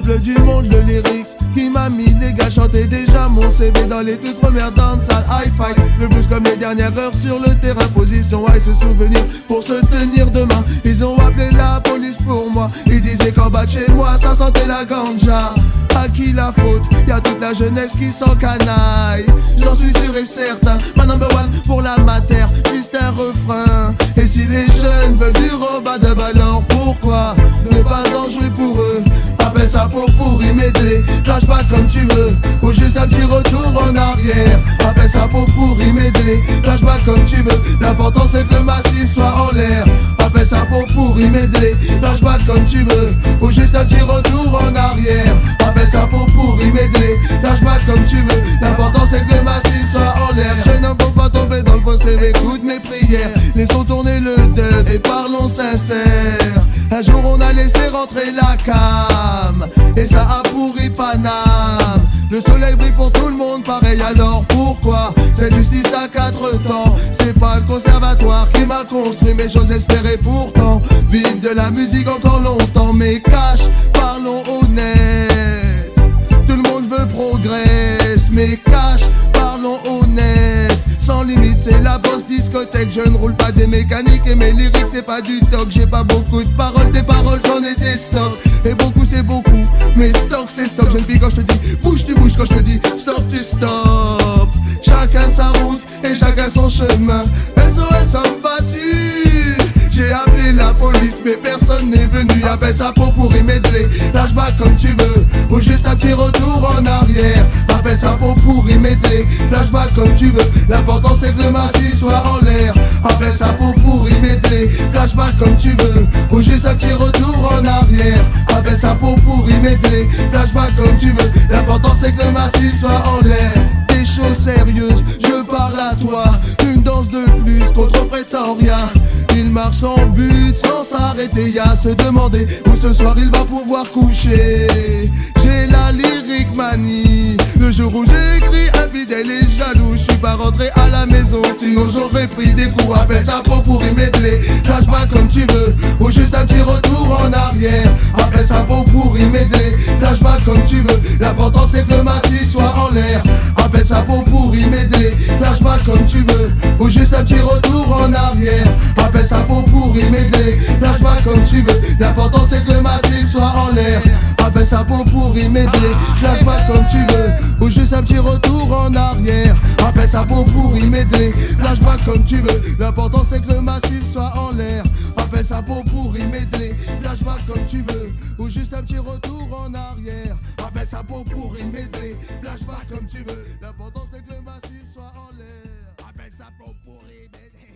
sample du monde, le lyrics qui m'a mis les gars chanter déjà mon CV dans les toutes premières dansales hi-fi. Le blues comme les dernières heures sur le terrain, position high, se souvenir pour se tenir demain. Ils ont appelé la police pour moi, ils disaient qu'en bas de chez moi ça sentait la ganja. À qui la faute? Y'a toute la jeunesse qui s'en canaille, j'en suis sûr et certain. Ma number one pour la mater, juste un refrain. Et si les jeunes veulent du roba de ballon, pourquoi ne pas en jouer pour eux? Appelle ça pour pourri medley, lâche pas comme tu veux, ou juste un petit retour en arrière. Appelle ça pour pourri medley, lâche pas comme tu veux, l'important c'est que le massif soit en l'air. Appelle ça pour pourri medley, lâche pas comme tu veux, ou juste un petit retour en arrière. Appelle ça pour pourri medley, lâche pas comme tu veux, l'important c'est que le massif soit en l'air. Je ne peux pas tomber dans le fossé, écoute mes prières, laissons tourner le deuil et parlons sincère. Un jour on a laissé rentrer la cam, et ça a pourri Paname. Le soleil brille pour tout le monde pareil, alors pourquoi cette justice à quatre temps? C'est pas le conservatoire qui m'a construit, mais j'ose espérer pourtant vivre de la musique encore longtemps. Mais cash, parlons honnête, tout le monde veut progresse. Mais cash, parlons honnête, sans limite c'est la bosse discothèque. Je ne roule pas des mécaniques et mes lyrics c'est pas du toc. J'ai pas beaucoup de paroles, des paroles j'en ai des stocks. Et beaucoup c'est beaucoup, mais stock c'est stock. Jeune fille quand je te dis bouge tu bouges, quand je te dis stop tu stop. Chacun sa route et chacun son chemin. SOS homme battu, j'ai appelé la police mais personne n'est venu. Appelle ça pour pourri medley, lâche pas comme tu veux, ou juste un petit retour en arrière. Appelle ça pour pourri medley, lâche pas comme tu veux, l'important c'est que le massif soit en l'air. Appelle ça pour pourri medley, lâche pas comme tu veux, ou juste un petit retour en arrière. Appelle ça pour pourri medley, lâche pas comme tu veux, l'important c'est que le massif soit en l'air. Des choses sérieuses, je parle à toi, une danse de plus contre Pretoria. Il marche sans but, sans s'arrêter, y'a à se demander où ce soir il va pouvoir coucher. J'ai la lyrique manie, le jour où j'ai écrit infidèle et jaloux, je suis pas rentré à la maison, sinon j'aurais pris des coups. Appelle ça pour pourri medley, lâche pas comme tu veux, ou juste un petit retour en arrière. Appelle ça pour pourri medley, lâche pas comme tu veux, l'important c'est que le massif soit en l'air. Appelle ça pour pourri medley, lâche pas comme tu veux, ou juste un petit retour en arrière. Appelle ça pour pourri medley, lâche pas comme tu veux, l'important c'est que le massif soit en l'air. Appelle ça pour pourri medley, lâche pas comme tu veux, ou juste un petit retour en arrière. Appelle ça pour pourri medley, lâche pas comme tu veux, l'important c'est que le massif soit en l'air. Appelle ça pour pourri medley, lâche pas comme tu veux, ou juste un petit retour en arrière. Appelle ça pour pourri medley, lâche pas comme tu veux, l'important c'est que le massif soit en l'air. Appelle ça pour pourri medley.